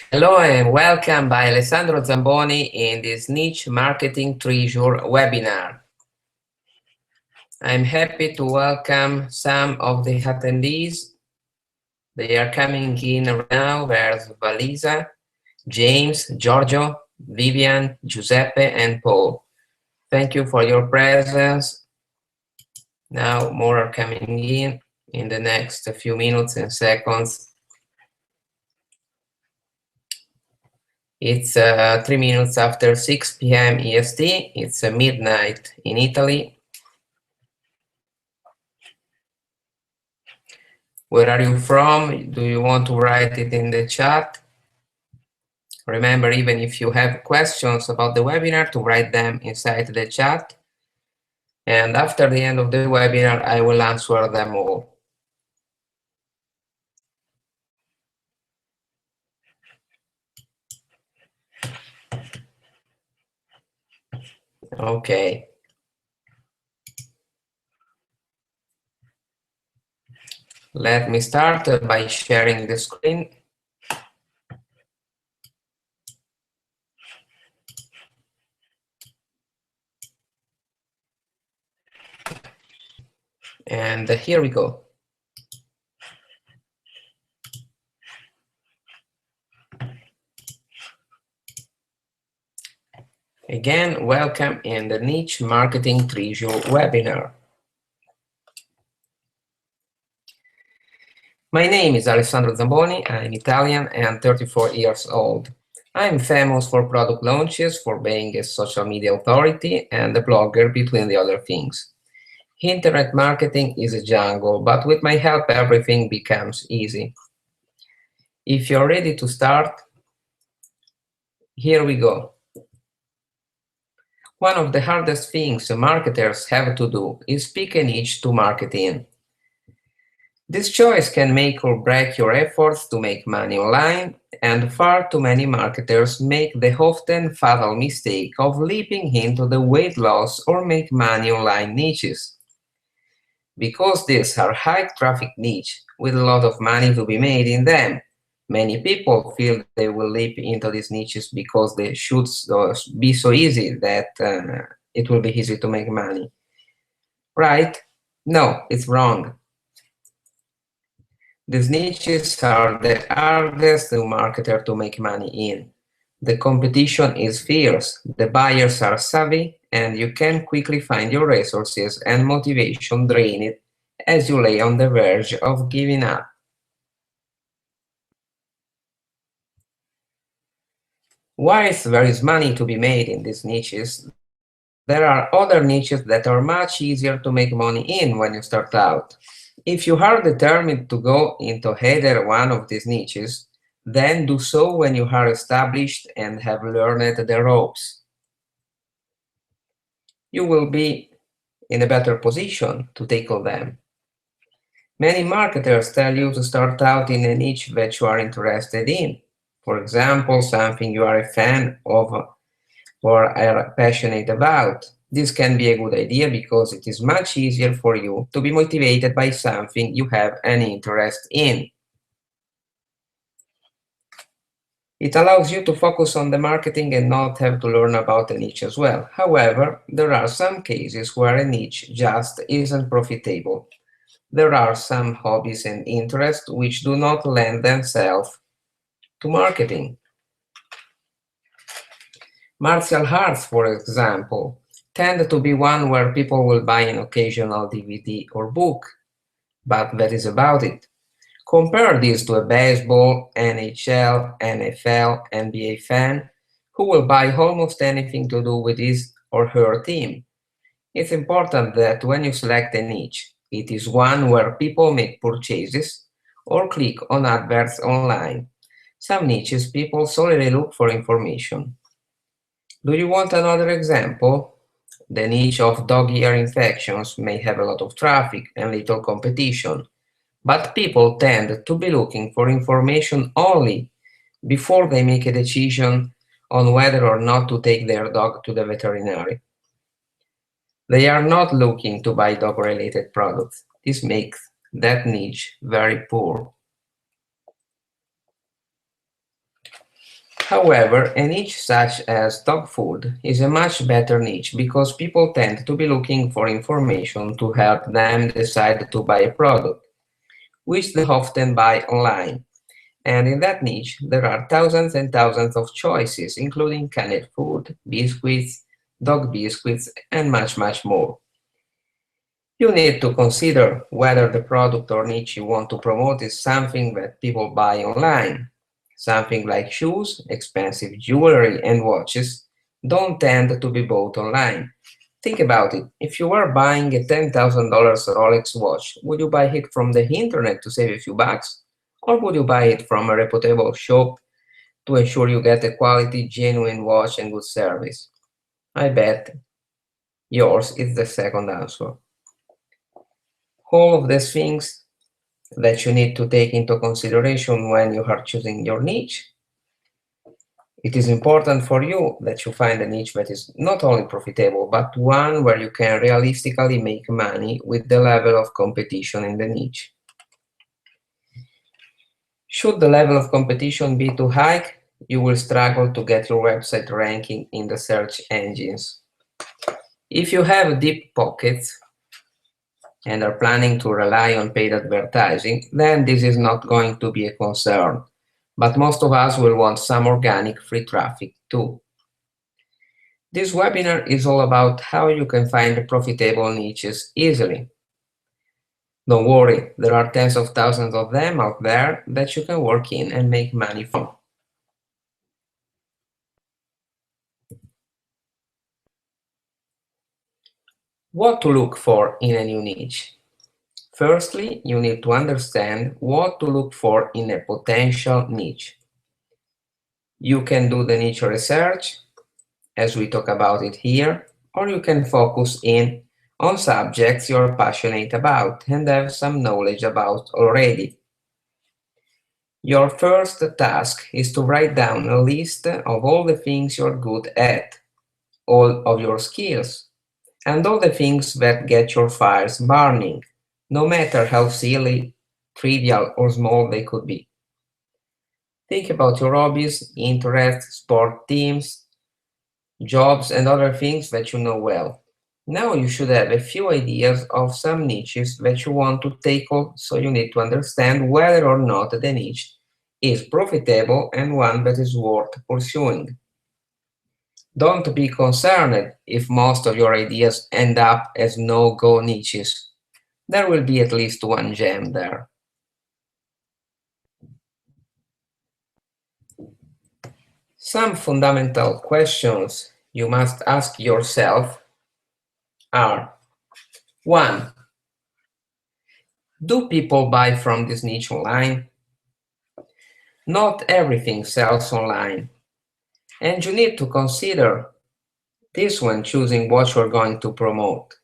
Hello and welcome by Alessandro Zamboni in this Niche Marketing Treasure webinar. I'm happy to welcome some of the attendees. They are coming in right now. There's Valisa, James, Giorgio, Vivian, Giuseppe, and Paul. Thank you for your presence. Now more are coming in the next few minutes and seconds. It's 3 minutes after 6 p.m. EST. It's midnight in Italy. Where are you from? Do you want to write it in the chat? Remember, even if you have questions about the webinar, to write them inside the chat. And after the end of the webinar, I will answer them all. Okay. Let me start by sharing the screen. And here we go. Again, welcome in the Niche Marketing Treasure webinar. My name is Alessandro Zamboni. I'm Italian and 34 years old. I'm famous for product launches, for being a social media authority, and a blogger between the other things. Internet marketing is a jungle, but with my help, everything becomes easy. If you're ready to start, here we go. One of the hardest things marketers have to do is pick a niche to market in. This choice can make or break your efforts to make money online, and far too many marketers make the often fatal mistake of leaping into the weight loss or make money online niches. Because these are high traffic niches with a lot of money to be made in them, many people feel they will leap into these niches because they should be so easy that it will be easy to make money. Right? No, it's wrong. These niches are the hardest marketer to make money in. The competition is fierce, the buyers are savvy, and you can quickly find your resources and motivation drained as you lay on the verge of giving up. Whilst there is money to be made in these niches, there are other niches that are much easier to make money in when you start out. If you are determined to go into either one of these niches, then do so when you are established and have learned the ropes. You will be in a better position to tackle them. Many marketers tell you to start out in a niche that you are interested in. For example, something you are a fan of or are passionate about. This can be a good idea because it is much easier for you to be motivated by something you have an interest in. It allows you to focus on the marketing and not have to learn about a niche as well. However, there are some cases where a niche just isn't profitable. There are some hobbies and interests which do not lend themselves to marketing. Martial arts, for example, tend to be one where people will buy an occasional DVD or book, but that is about it. Compare this to a baseball, NHL, NFL, NBA fan who will buy almost anything to do with his or her team. It's important that when you select a niche, it is one where people make purchases or click on adverts online. Some niches people solely look for information. Do you want another example? The niche of dog ear infections may have a lot of traffic and little competition, but people tend to be looking for information only before they make a decision on whether or not to take their dog to the veterinary. They are not looking to buy dog-related products. This makes that niche very poor. However, a niche such as dog food is a much better niche because people tend to be looking for information to help them decide to buy a product, which they often buy online. And in that niche, there are thousands and thousands of choices, including canned food, biscuits, dog biscuits, and much, much more. You need to consider whether the product or niche you want to promote is something that people buy online. Something like shoes, expensive jewelry, and watches don't tend to be bought online. Think about it. If you were buying a $10,000 Rolex watch, would you buy it from the internet to save a few bucks? Or would you buy it from a reputable shop to ensure you get a quality, genuine watch and good service? I bet yours is the second answer. All of these things that you need to take into consideration when you are choosing your niche. It is important for you that you find a niche that is not only profitable, but one where you can realistically make money with the level of competition in the niche. Should the level of competition be too high, you will struggle to get your website ranking in the search engines. If you have deep pockets and are planning to rely on paid advertising, then this is not going to be a concern. But most of us will want some organic free traffic too. This webinar is all about how you can find profitable niches easily. Don't worry, there are tens of thousands of them out there that you can work in and make money from. What to look for in a new niche? Firstly, you need to understand what to look for in a potential niche. You can do the niche research, as we talk about it here, or you can focus in on subjects you're passionate about and have some knowledge about already. Your first task is to write down a list of all the things you're good at, all of your skills, and all the things that get your fires burning, no matter how silly, trivial, or small they could be. Think about your hobbies, interests, sport teams, jobs, and other things that you know well. Now you should have a few ideas of some niches that you want to tackle, so you need to understand whether or not the niche is profitable and one that is worth pursuing. Don't be concerned if most of your ideas end up as no-go niches. There will be at least one gem there. Some fundamental questions you must ask yourself are: 1. Do people buy from this niche online? Not everything sells online, and you need to consider this when choosing what you're going to promote.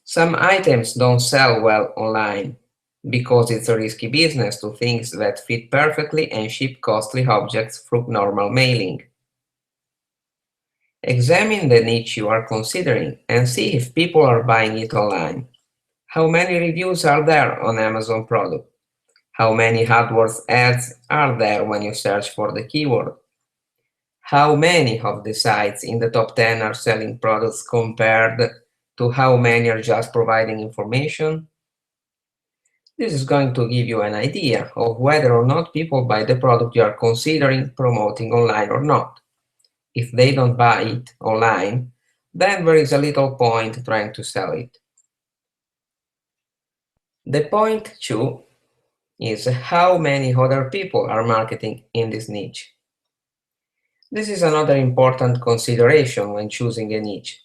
Some items don't sell well online because it's a risky business to things that fit perfectly and ship costly objects through normal mailing. Examine the niche you are considering and see if people are buying it online. How many reviews are there on Amazon product? How many AdWords ads are there when you search for the keyword? How many of the sites in the top 10 are selling products compared to how many are just providing information? This is going to give you an idea of whether or not people buy the product you are considering promoting online or not. If they don't buy it online, then there is a little point trying to sell it. The point 2 is how many other people are marketing in this niche. This is another important consideration when choosing a niche.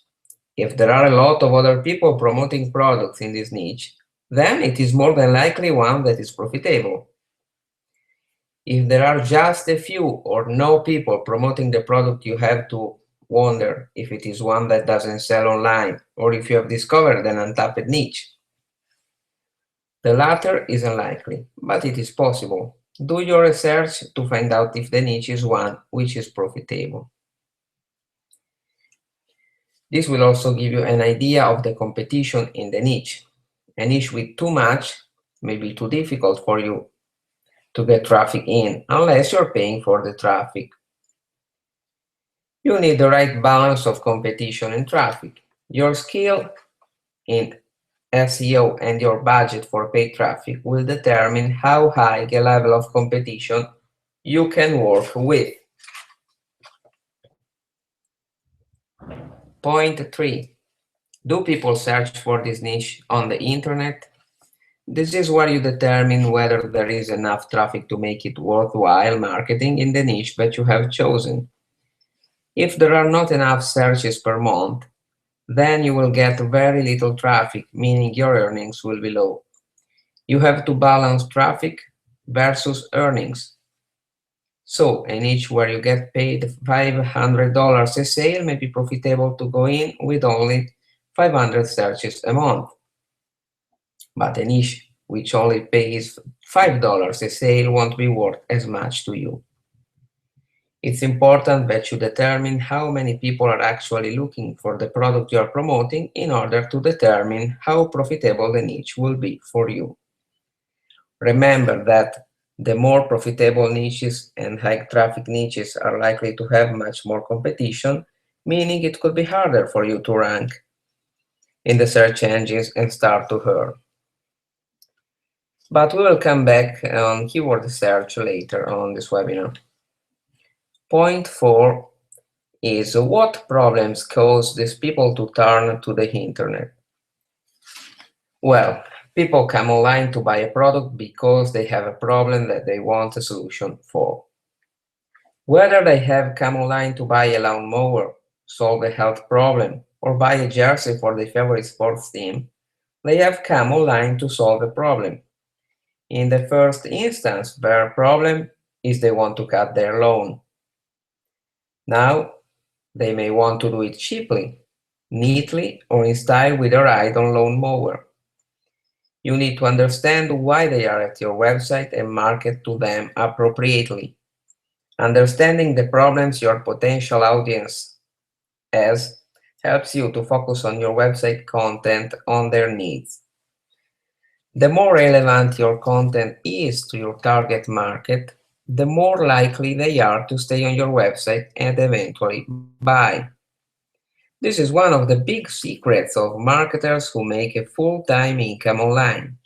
If there are a lot of other people promoting products in this niche, then it is more than likely one that is profitable. If there are just a few or no people promoting the product, you have to wonder if it is one that doesn't sell online or if you have discovered an untapped niche. The latter is unlikely, but it is possible. Do your research to find out if the niche is one which is profitable. This will also give you an idea of the competition in the niche. A niche with too much may be too difficult for you. to get traffic in, unless you're paying for the traffic. You need the right balance of competition and traffic. Your skill in SEO and your budget for paid traffic will determine how high a level of competition you can work with. Point 3. Do people search for this niche on the internet? This is where you determine whether there is enough traffic to make it worthwhile marketing in the niche that you have chosen. If there are not enough searches per month, then you will get very little traffic, meaning your earnings will be low. You have to balance traffic versus earnings. So a niche where you get paid $500 a sale may be profitable to go in with only 500 searches a month. But a niche which only pays $5 a sale won't be worth as much to you. It's important that you determine how many people are actually looking for the product you are promoting in order to determine how profitable the niche will be for you. Remember that the more profitable niches and high traffic niches are likely to have much more competition, meaning it could be harder for you to rank in the search engines and start to earn. But we will come back on keyword search later on this webinar. Point 4 is what problems cause these people to turn to the internet? Well, people come online to buy a product because they have a problem that they want a solution for. Whether they have come online to buy a lawnmower, solve a health problem, or buy a jersey for their favorite sports team, they have come online to solve a problem. In the first instance, their problem is they want to cut their lawn. Now, they may want to do it cheaply, neatly, or in style with a ride-on lawnmower. You need to understand why they are at your website and market to them appropriately. Understanding the problems your potential audience has helps you to focus on your website content on their needs. The more relevant your content is to your target market, the more likely they are to stay on your website and eventually buy. This is one of the big secrets of marketers who make a full-time income online.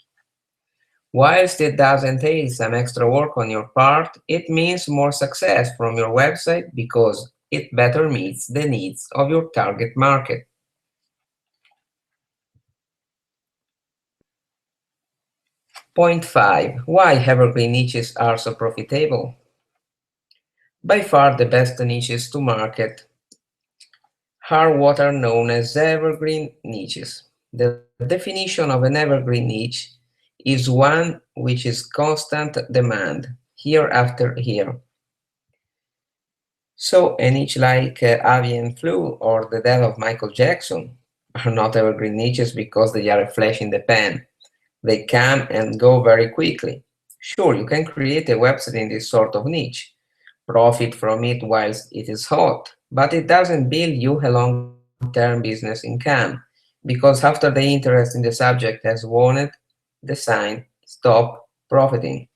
Whilst it does entail some extra work on your part, it means more success from your website because it better meets the needs of your target market. Point 5. Why evergreen niches are so profitable? By far the best niches to market are what are known as evergreen niches. The definition of an evergreen niche is one which is constant demand, year after year. So a niche like avian flu or the death of Michael Jackson are not evergreen niches because they are a flash in the pan. They come and go very quickly. Sure, you can create a website in this sort of niche, profit from it whilst it is hot, but it doesn't build you a long-term business income, because after the interest in the subject has waned, the sign stop profiting.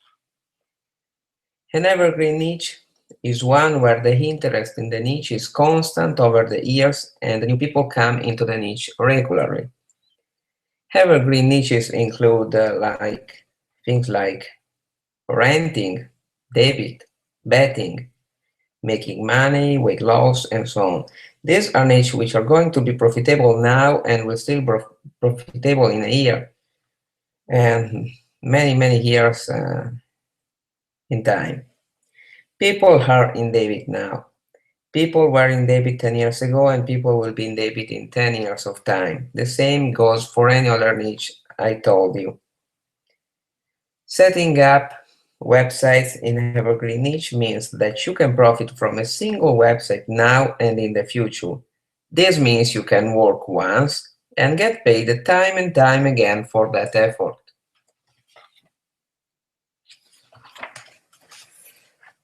An evergreen niche is one where the interest in the niche is constant over the years and new people come into the niche regularly. Evergreen niches include things like renting, debit, betting, making money, weight loss, and so on. These are niches which are going to be profitable now and will still be profitable in a year and many years in time. People are in debit now. People were in debit 10 years ago and people will be in debit in 10 years of time. The same goes for any other niche I told you. Setting up websites in evergreen niche means that you can profit from a single website now and in the future. This means you can work once and get paid time and time again for that effort.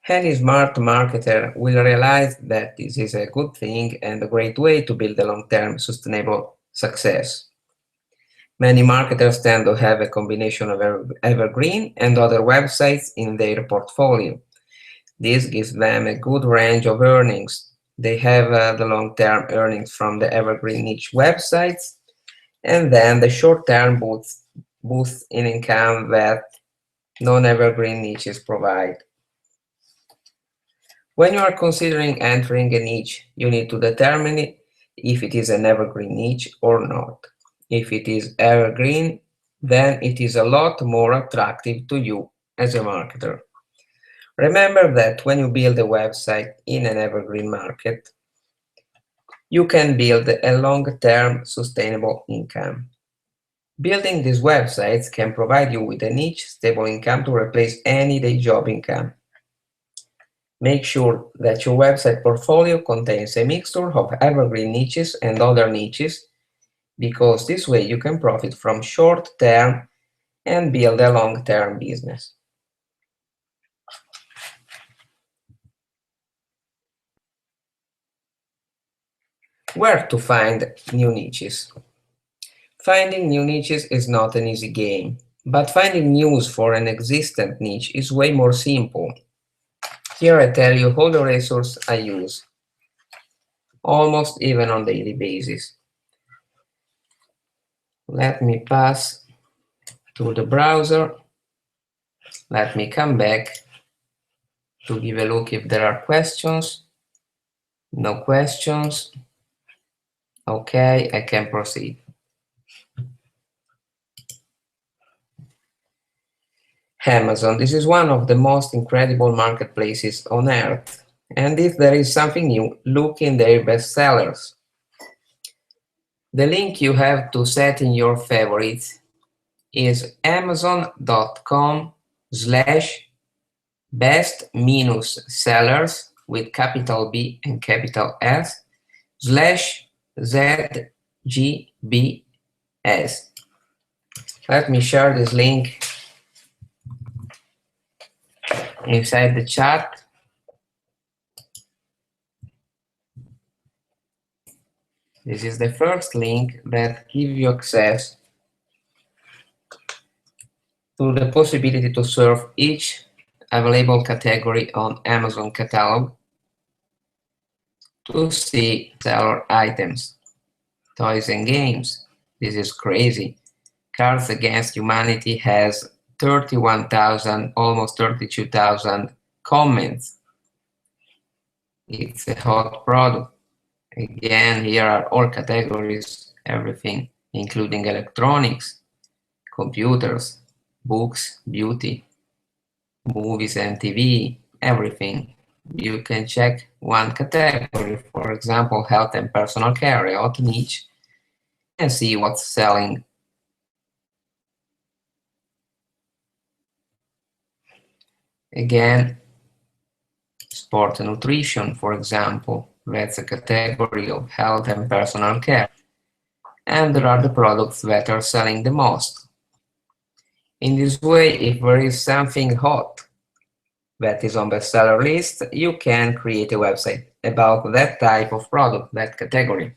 Any smart marketer will realize that this is a good thing and a great way to build a long-term sustainable success. Many marketers tend to have a combination of Evergreen and other websites in their portfolio. This gives them a good range of earnings. They have the long-term earnings from the Evergreen niche websites, and then the short-term boosts in income that non-Evergreen niches provide. When you are considering entering a niche, you need to determine if it is an Evergreen niche or not. If it is Evergreen, then it is a lot more attractive to you as a marketer. Remember that when you build a website in an Evergreen market, you can build a long-term sustainable income. Building these websites can provide you with a niche stable income to replace any day job income. Make sure that your website portfolio contains a mixture of evergreen niches and other niches, because this way you can profit from short-term and build a long-term business. Where to find new niches? Finding new niches is not an easy game, but finding news for an existent niche is way more simple. Here I tell you all the resources I use, almost even on a daily basis. Let me pass to the browser. Let me come back to give a look if there are questions. No questions. Okay, I can proceed. Amazon. This is one of the most incredible marketplaces on earth. And if there is something new, look in their bestsellers. The link you have to set in your favorites is amazon.com/best-sellers with capital B and capital S /ZGBS. Let me share this link inside the chat. This is the first link that gives you access to the possibility to serve each available category on Amazon catalog to see seller items, toys and games. This is crazy. Cards Against Humanity has 31,000, almost 32,000 comments. It's a hot product. Again, here are all categories, everything, including electronics, computers, books, beauty, movies and TV, everything. You can check one category, for example, health and personal care, a hot niche, and see what's selling. Again, sport and nutrition, for example, that's a category of health and personal care. And there are the products that are selling the most. In this way, if there is something hot that is on the bestseller list, you can create a website about that type of product, that category.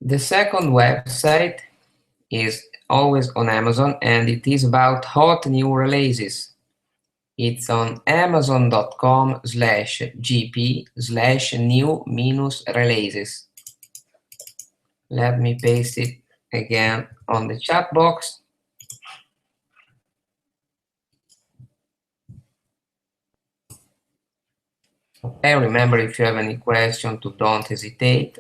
The second website is always on Amazon, and it is about hot new releases. It's on amazon.com/gp/new-releases. Let me paste it again on the chat box. Okay, remember, if you have any question, don't hesitate.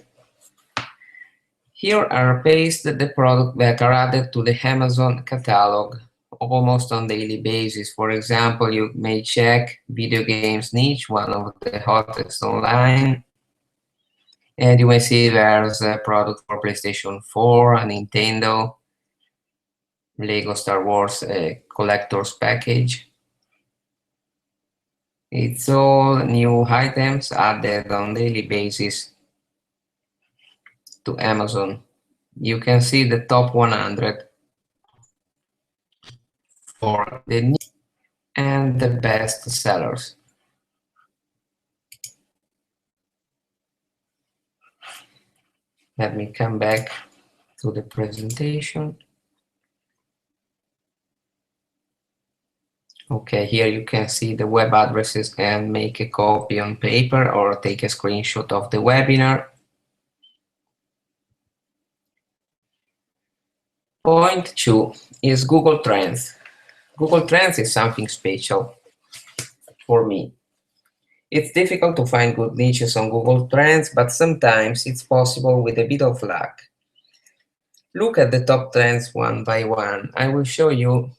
Here are pasted the products that are added to the Amazon catalog almost on daily basis. For example, you may check video games niche, one of the hottest online. And you may see there's a product for PlayStation 4, a Nintendo, Lego Star Wars collector's package. It's all new items added on daily basis to Amazon. You can see the top 100 for the new and the best sellers. Let me come back to the presentation. Okay, here you can see the web addresses and make a copy on paper or take a screenshot of the webinar. Point 2 is Google Trends. Google Trends is something special for me. It's difficult to find good niches on Google Trends, but sometimes it's possible with a bit of luck. Look at the top trends one by one. I will show you.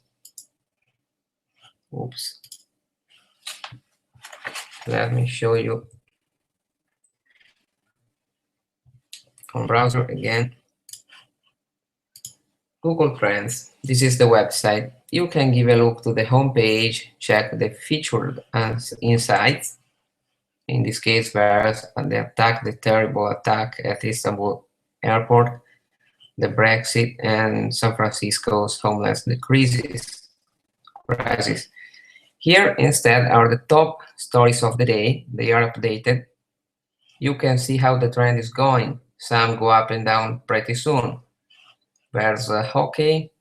Oops. Let me show you on browser again. Google Trends. This is the website. You can give a look to the home page, check the featured insights. In this case, whereas the terrible attack at Istanbul airport, the Brexit, and San Francisco's homeless crisis. Here, instead, are the top stories of the day. They are updated. You can see how the trend is going. Some go up and down pretty soon. There's hockey,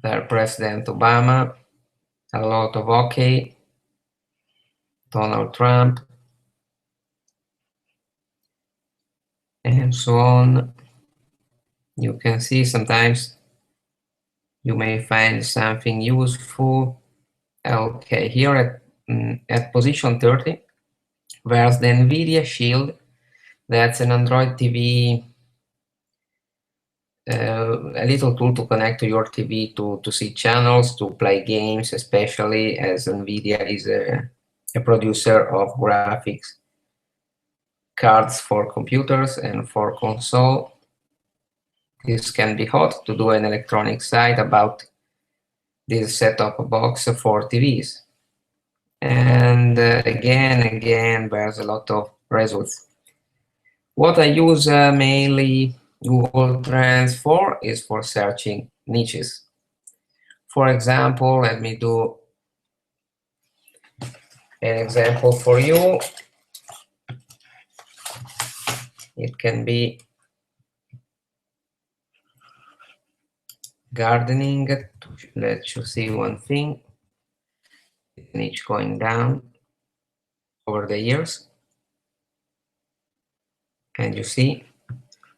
there's President Obama, a lot of hockey, Donald Trump, and so on. You can see sometimes you may find something useful. Okay, here at position 30, there's the NVIDIA Shield. That's an Android TV, a little tool to connect to your TV to see channels, to play games, especially as NVIDIA is a producer of graphics cards for computers and for console. This can be hot to do an electronic site about this set-top box for TVs. And again, there's a lot of results. What I use mainly Google Trends for is for searching niches. For example, let me do an example for you. It can be gardening. Let you see one thing. Niche going down over the years. And you see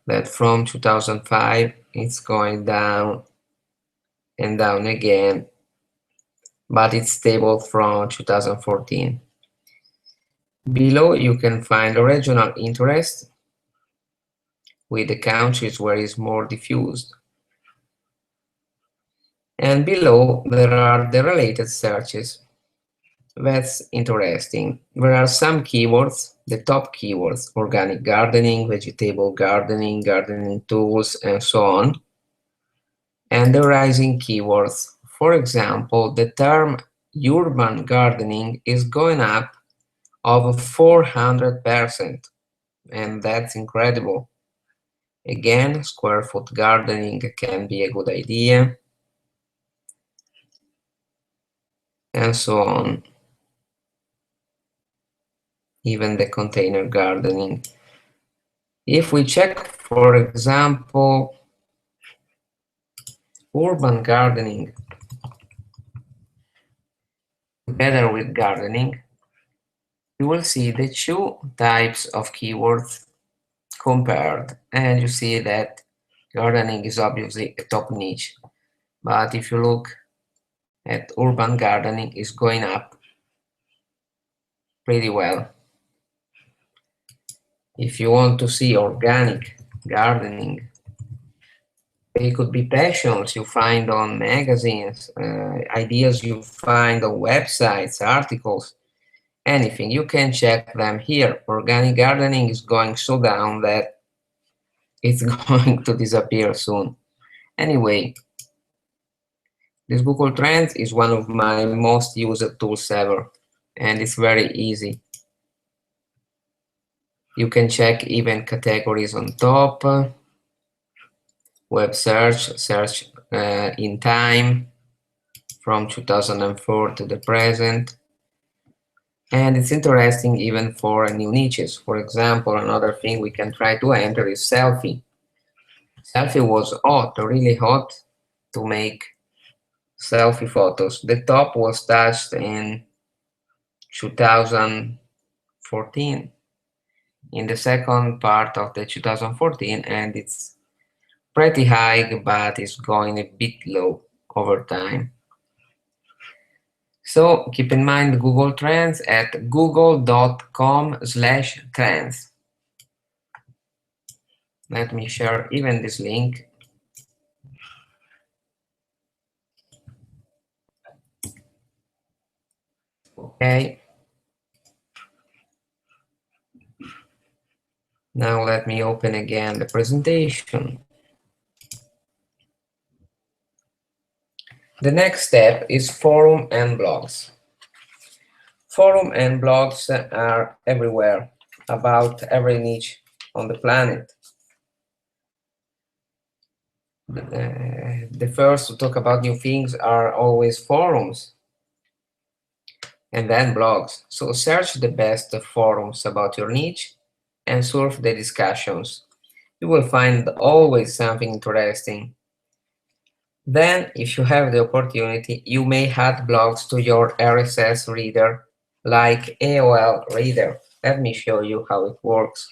that from 2005, it's going down and down again, but it's stable from 2014. Below, you can find regional interest with the countries where it's more diffused. And below, there are the related searches. That's interesting. There are some keywords, the top keywords: organic gardening, vegetable gardening, gardening tools, and so on. And the rising keywords. For example, the term urban gardening is going up over 400%, and that's incredible. Again, square foot gardening can be a good idea, and so on. Even the container gardening. If we check, for example, urban gardening together with gardening, you will see the two types of keywords compared, and you see that gardening is obviously a top niche. But if you look at urban gardening, is going up pretty well. If you want to see organic gardening, they could be passions you find on magazines, ideas you find on websites, articles, anything. You can check them here. Organic gardening is going so down that it's going to disappear soon. Anyway, this Google Trends is one of my most used tools ever, and it's very easy. You can check even categories on top, web search in time from 2004 to the present. And it's interesting even for new niches. For example, another thing we can try to enter is selfie. Selfie was hot, really hot to make selfie photos. The top was touched in 2014, in the second part of the 2014, and it's pretty high, but it's going a bit low over time. So keep in mind Google Trends at google.com/trends. Let me share even this link. Okay. Now let me open again the presentation. The next step is forum and blogs. Forum and blogs are everywhere, about every niche on the planet. The first to talk about new things are always forums, and then blogs. So search the best forums about your niche and surf the discussions. You will find always something interesting. Then, if you have the opportunity, you may add blogs to your RSS reader, like AOL Reader. Let me show you how it works.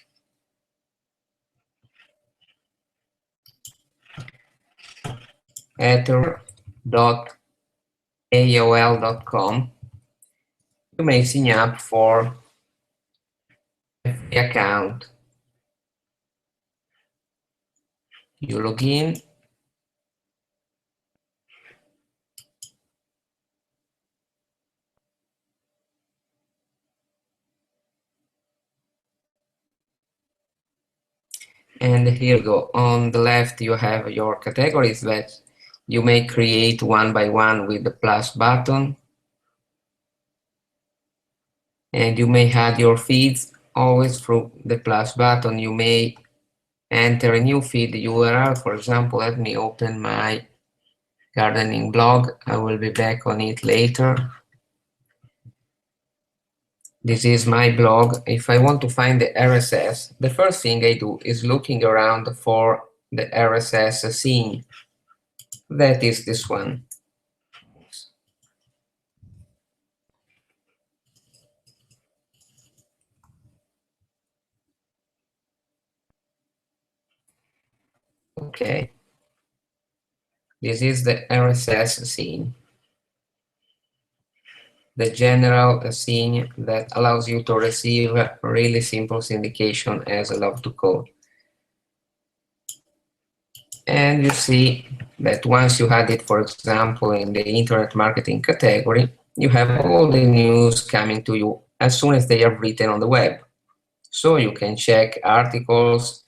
At reader.aol.com, you may sign up for a free account. You log in, and here you go. On the left, you have your categories that you may create one by one with the plus button. And you may add your feeds always through the plus button. You may enter a new feed URL. For example, let me open my gardening blog. I will be back on it later. This is my blog. If I want to find the RSS, the first thing I do is looking around for the RSS scene. That is this one. Okay. This is the RSS scene. The general scene that allows you to receive really simple syndication, as I love to call. And you see that once you add it, for example, in the internet marketing category, you have all the news coming to you as soon as they are written on the web. So you can check articles,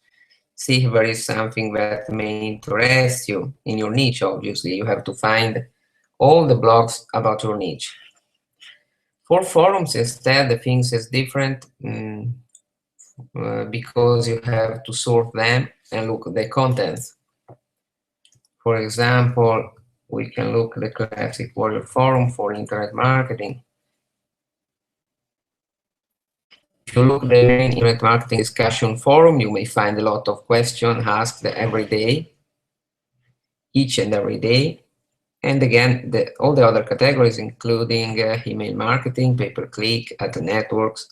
see if there is something that may interest you in your niche. Obviously, you have to find all the blogs about your niche. For forums, instead, the things is different because you have to sort them and look at the contents. For example, we can look at the classic warrior forum for internet marketing. If you look at the main internet marketing discussion forum, you may find a lot of questions asked every day, each and every day. And again, all the other categories, including email marketing, pay-per-click, ad networks,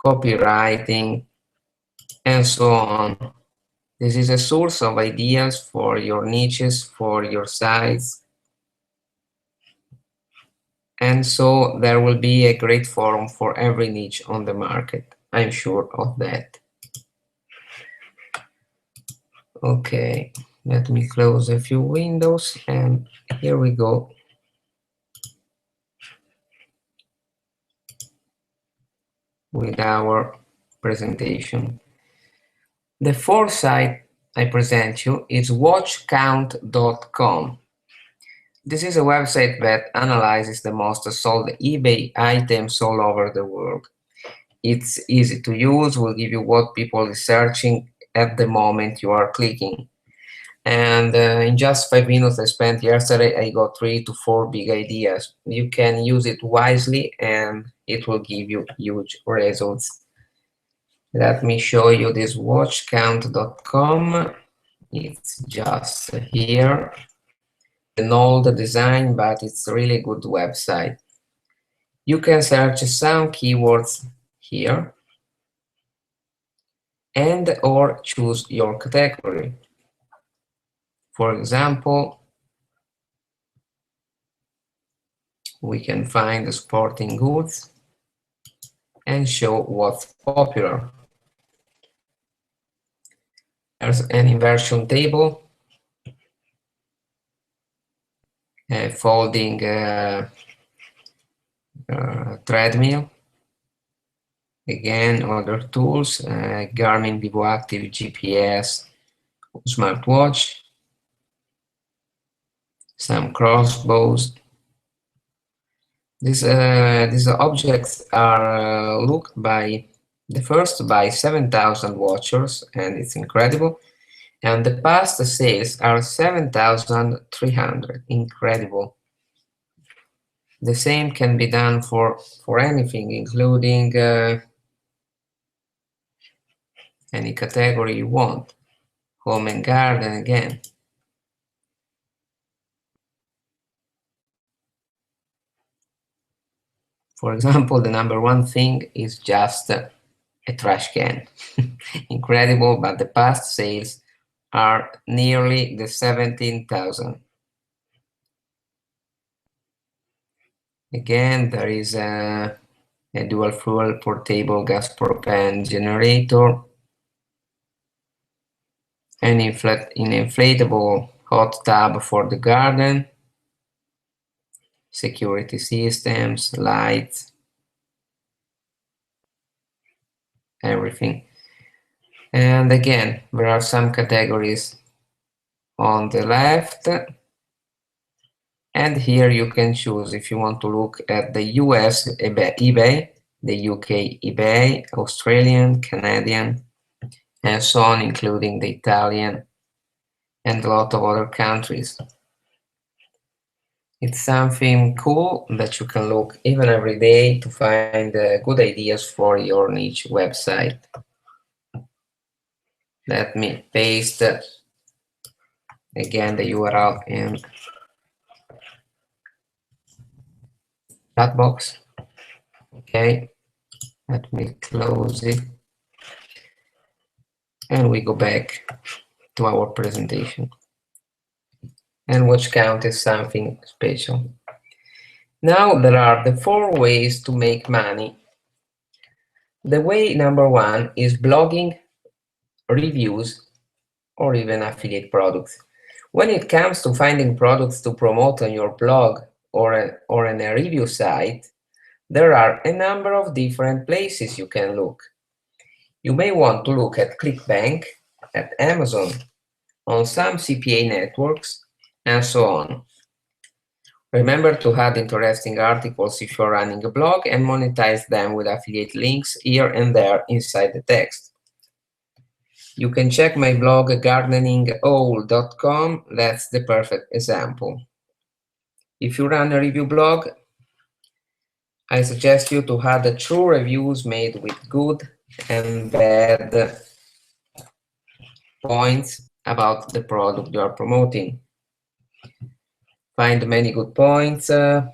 copywriting, and so on. This is a source of ideas for your niches, for your sites. And so there will be a great forum for every niche on the market. I'm sure of that. Okay, let me close a few windows and here we go. With our presentation. The fourth site I present you is watchcount.com. This is a website that analyzes the most sold eBay items all over the world. It's easy to use, will give you what people are searching at the moment you are clicking. And in just 5 minutes I spent yesterday, I got 3 to 4 big ideas. You can use it wisely and it will give you huge results. Let me show you this watchcount.com. It's just here, an old design, but it's a really good website. You can search some keywords here and or choose your category. For example, we can find the sporting goods and show what's popular. There's an inversion table, a folding treadmill, again other tools, Garmin Vivo Active GPS smartwatch, some crossbows. These objects are looked by the first by 7,000 watchers, and it's incredible. And the past sales are 7,300. Incredible. The same can be done for anything, including any category you want. Home and garden again. For example, the number one thing is just a trash can. Incredible, but the past sales are nearly the 17,000. Again, there is a dual fuel portable gas propane generator, an inflatable hot tub for the garden, security systems, lights, everything. And again, there are some categories on the left, and here you can choose if you want to look at the US eBay, the UK eBay, Australian, Canadian, and so on, including the Italian and a lot of other countries. It's something cool that you can look even every day to find good ideas for your niche website. Let me paste again the URL in chat box. Okay, let me close it. And we go back to our presentation. And watch count is something special. Now there are the 4 ways to make money. The way number 1 is blogging, reviews, or even affiliate products. When it comes to finding products to promote on your blog or on a review site, there are a number of different places you can look. You may want to look at ClickBank, at Amazon, on some CPA networks, and so on. Remember to add interesting articles if you're running a blog and monetize them with affiliate links here and there inside the text. You can check my blog gardeningowl.com. That's the perfect example. If you run a review blog, I suggest you to add the true reviews made with good and bad points about the product you are promoting. Find many good points and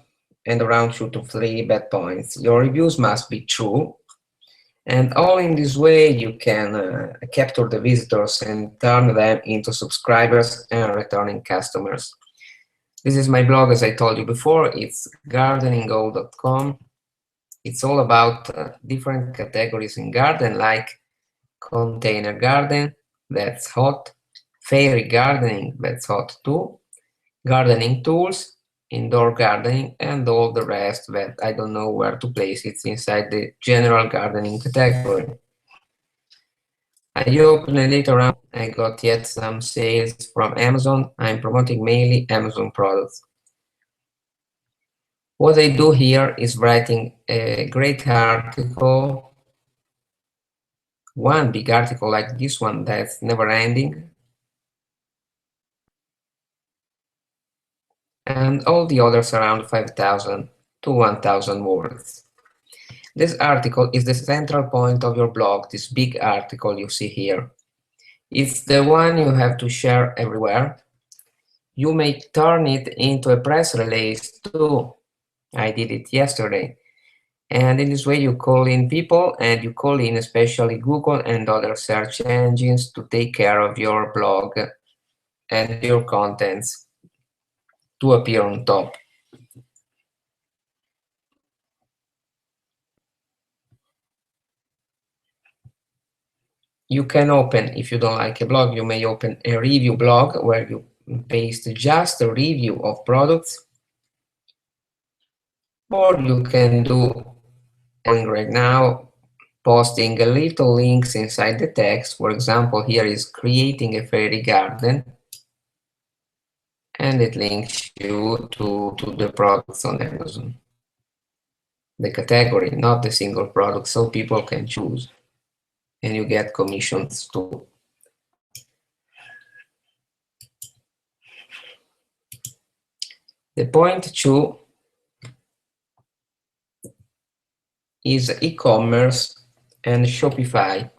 around 2 to 3 bad points. Your reviews must be true, and all in this way you can capture the visitors and turn them into subscribers and returning customers. This is my blog, as I told you before. It's gardeningowl.com. It's all about different categories in garden, like container garden, that's hot, fairy gardening, that's hot too, gardening tools, indoor gardening, and all the rest that I don't know where to place it inside the general gardening category. I hope later on I got yet some sales from Amazon. I'm promoting mainly Amazon products. What I do here is writing a great article, one big article like this one that's never ending, and all the others around 5,000 to 1,000 words. This article is the central point of your blog, this big article you see here. It's the one you have to share everywhere. You may turn it into a press release too. I did it yesterday. And in this way, you call in people and you call in especially Google and other search engines to take care of your blog and your contents to appear on top. You can open, if you don't like a blog, you may open a review blog where you paste just a review of products, or you can do right now, posting a little links inside the text. For example, here is creating a fairy garden, and it links you to the products on Amazon. The category, not the single product, so people can choose, and you get commissions too. The point 2 is e-commerce and Shopify.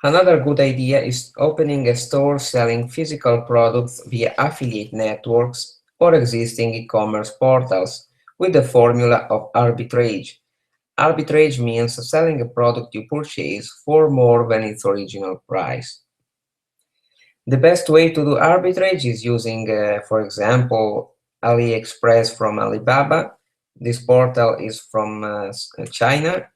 Another good idea is opening a store selling physical products via affiliate networks or existing e-commerce portals with the formula of arbitrage. Arbitrage means selling a product you purchase for more than its original price. The best way to do arbitrage is using, for example, AliExpress from Alibaba. This portal is from China,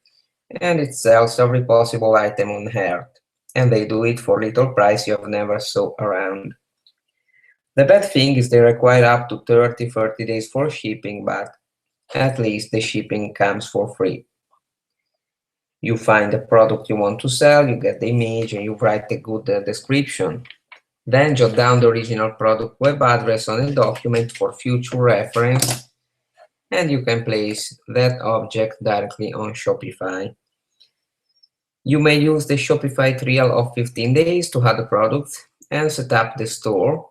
and it sells every possible item on earth. And they do it for little price you have never saw around. The bad thing is they require up to 30 days for shipping, but at least the shipping comes for free. You find the product you want to sell, you get the image, and you write a good description. Then jot down the original product web address on a document for future reference, and you can place that object directly on Shopify. You may use the Shopify trial of 15 days to add the products and set up the store.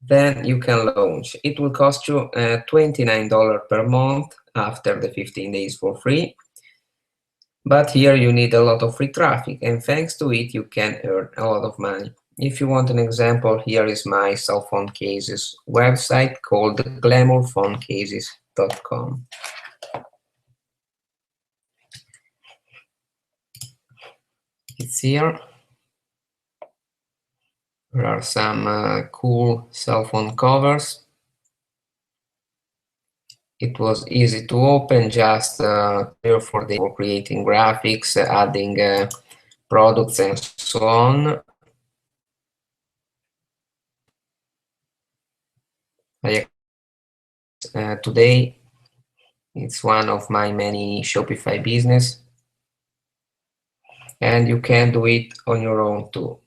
Then you can launch. It will cost you $29 per month after the 15 days for free. But here you need a lot of free traffic, and thanks to it, you can earn a lot of money. If you want an example, here is my cell phone cases website called glamourphonecases.com. It's here. There are some cool cell phone covers. It was easy to open, just 3 or 4 days for creating graphics, adding products, and so on. Today, it's one of my many Shopify business, and you can do it on your own too.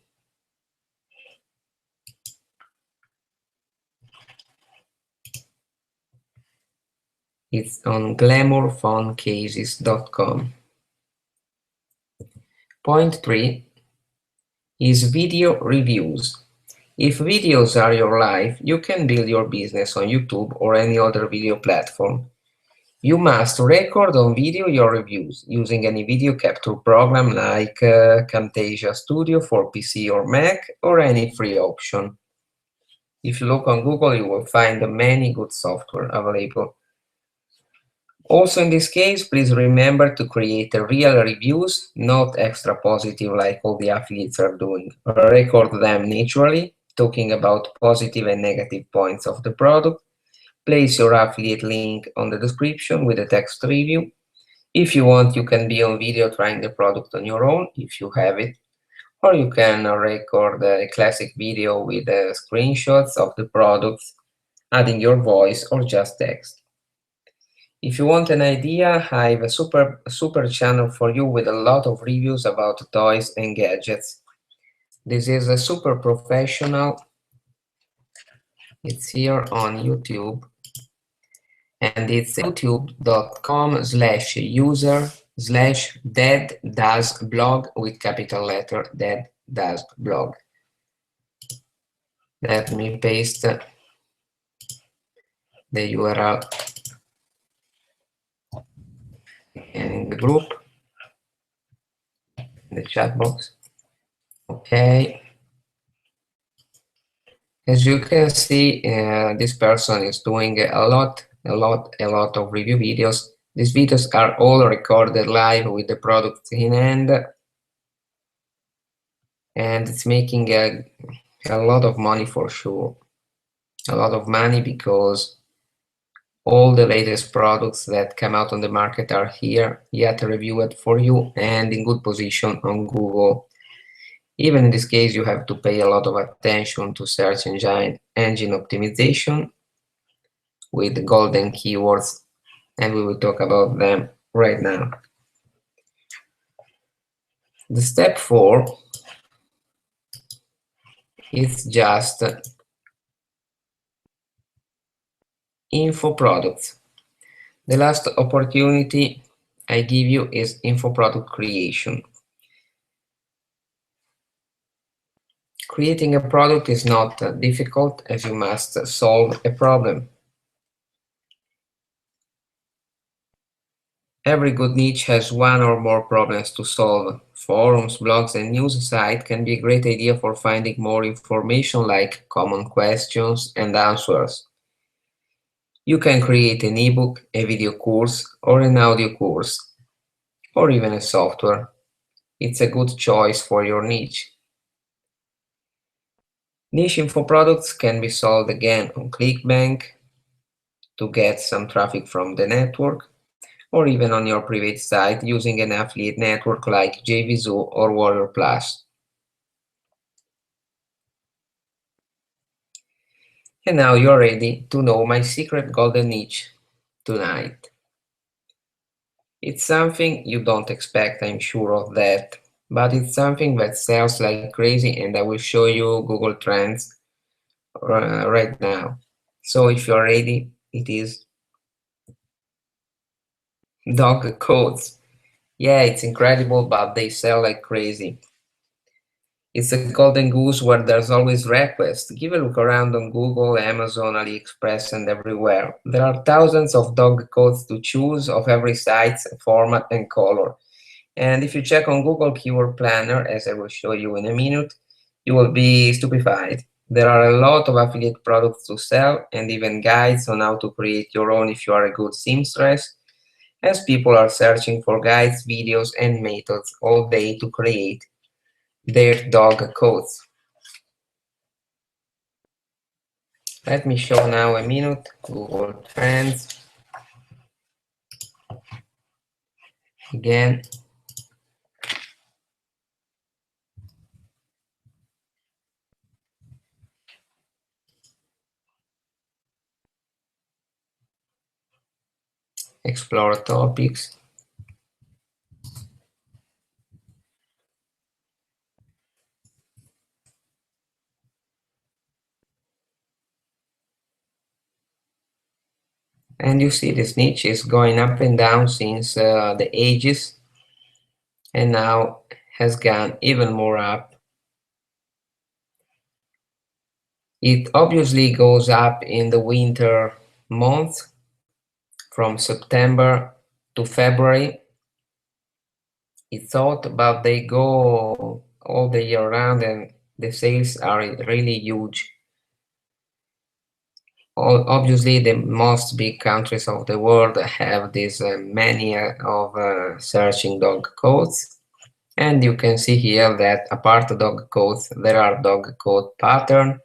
It's on glamourphonecases.com. Point 3 is video reviews. If videos are your life, you can build your business on YouTube or any other video platform. You must record on video your reviews using any video capture program like Camtasia Studio for PC or Mac, or any free option. If you look on Google, you will find many good software available. Also, in this case, please remember to create real reviews, not extra positive like all the affiliates are doing. Record them naturally, talking about positive and negative points of the product. Place your affiliate link on the description with a text review. If you want, you can be on video trying the product on your own, if you have it. Or you can record a classic video with screenshots of the products, adding your voice or just text. If you want an idea, I have a super channel for you with a lot of reviews about toys and gadgets. This is a super professional. It's here on YouTube, and it's youtube.com/user/dead-blog with capital letter dead-blog. Let me paste the URL in the group, in the chat box. Okay. As you can see, this person is doing a lot of review videos. These videos are all recorded live with the product in hand, and it's making a lot of money for sure. A lot of money because all the latest products that come out on the market are here, yet reviewed for you and in good position on Google. Even in this case, you have to pay a lot of attention to search engine optimization with golden keywords, and we will talk about them right now. The step 4 is just info products. The last opportunity I give you is info product creation. Creating a product is not difficult, as you must solve a problem. Every good niche has one or more problems to solve. Forums, blogs, and news sites can be a great idea for finding more information like common questions and answers. You can create an ebook, a video course, or an audio course, or even a software. It's a good choice for your niche. Niche info products can be sold again on ClickBank to get some traffic from the network, or even on your private site using an affiliate network like JVZoo or Warrior Plus. And now you're ready to know my secret golden niche tonight. It's something you don't expect, I'm sure of that, but it's something that sells like crazy, and I will show you Google Trends right now. So if you're ready, it is dog coats. Yeah, it's incredible, but they sell like crazy. It's a golden goose where there's always requests. Give a look around on Google, Amazon, AliExpress, and everywhere. There are thousands of dog coats to choose of every size, format, and color. And if you check on Google Keyword Planner, as I will show you in a minute, you will be stupefied. There are a lot of affiliate products to sell and even guides on how to create your own if you are a good seamstress, as people are searching for guides, videos, and methods all day to create their dog coats. Let me show now a minute Google Trends. Again, explore topics. And you see this niche is going up and down since the ages, and now has gone even more up. It obviously goes up in the winter months from September to February. It's thought, but they go all the year round, and the sales are really huge. Obviously, the most big countries of the world have this mania of searching dog coats. And you can see here that apart from dog coats, there are dog coat patterns,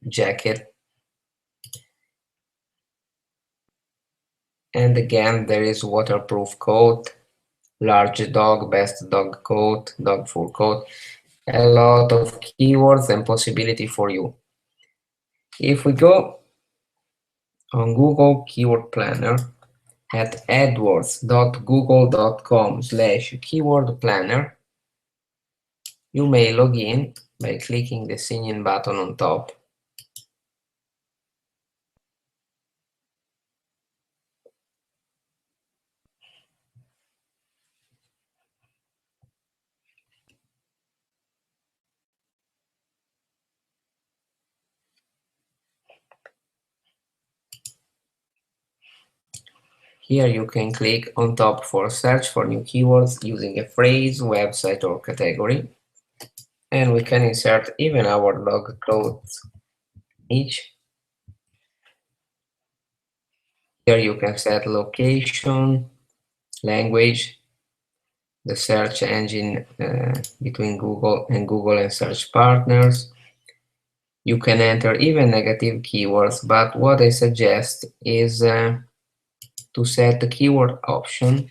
jacket, and again there is waterproof coat, large dog, best dog coat, dog fur coat, a lot of keywords and possibility for you. If we go on Google Keyword Planner at adwords.google.com/keyword planner, you may log in by clicking the sign in button on top. Here you can click on top for search for new keywords using a phrase, website or category. And we can insert even our dog clothes niche. Here you can set location, language, the search engine between Google and search partners. You can enter even negative keywords, but what I suggest is to set the keyword option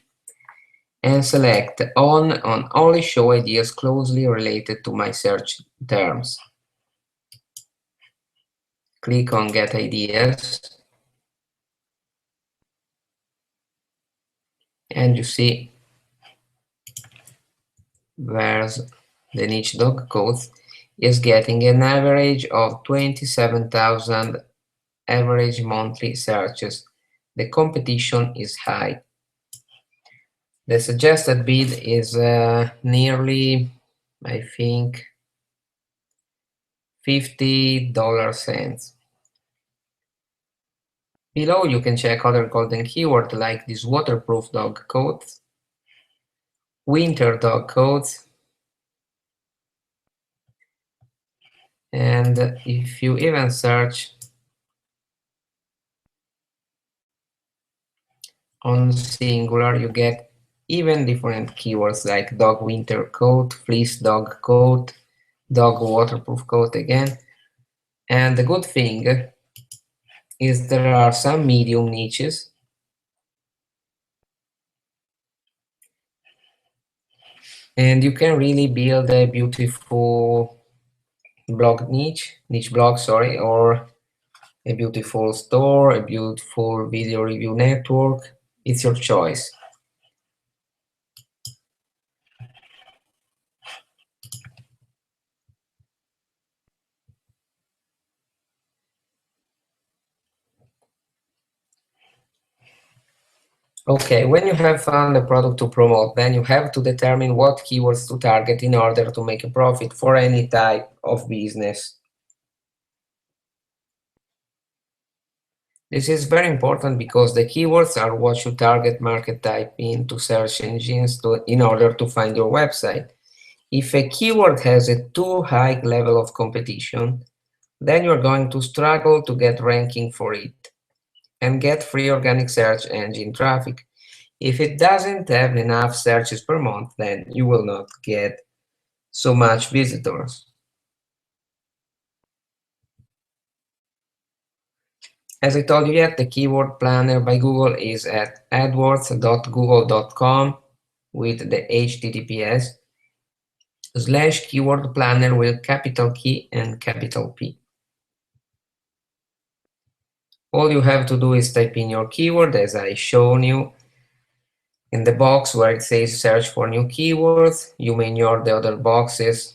and select on only show ideas closely related to my search terms. Click on Get Ideas, and you see where's the niche dog codes is getting an average of 27,000 average monthly searches. The competition is high. The suggested bid is nearly, I think, $50. Below you can check other golden keywords like this waterproof dog coats, winter dog coats, and if you even search on singular, you get even different keywords like dog winter coat, fleece dog coat, dog waterproof coat again. And the good thing is there are some medium niches, and you can really build a beautiful niche blog, sorry, or a beautiful store, a beautiful video review network. It's your choice. Okay, when you have found a product to promote, then you have to determine what keywords to target in order to make a profit for any type of business. This is very important because the keywords are what you target market type into search engines in order to find your website. If a keyword has a too high level of competition, then you're going to struggle to get ranking for it and get free organic search engine traffic. If it doesn't have enough searches per month, then you will not get so much visitors. As I told you yet, the keyword planner by Google is at adwords.google.com with the https:/keyword planner with capital K and capital P. All you have to do is type in your keyword as I shown you. In the box where it says search for new keywords, you may ignore the other boxes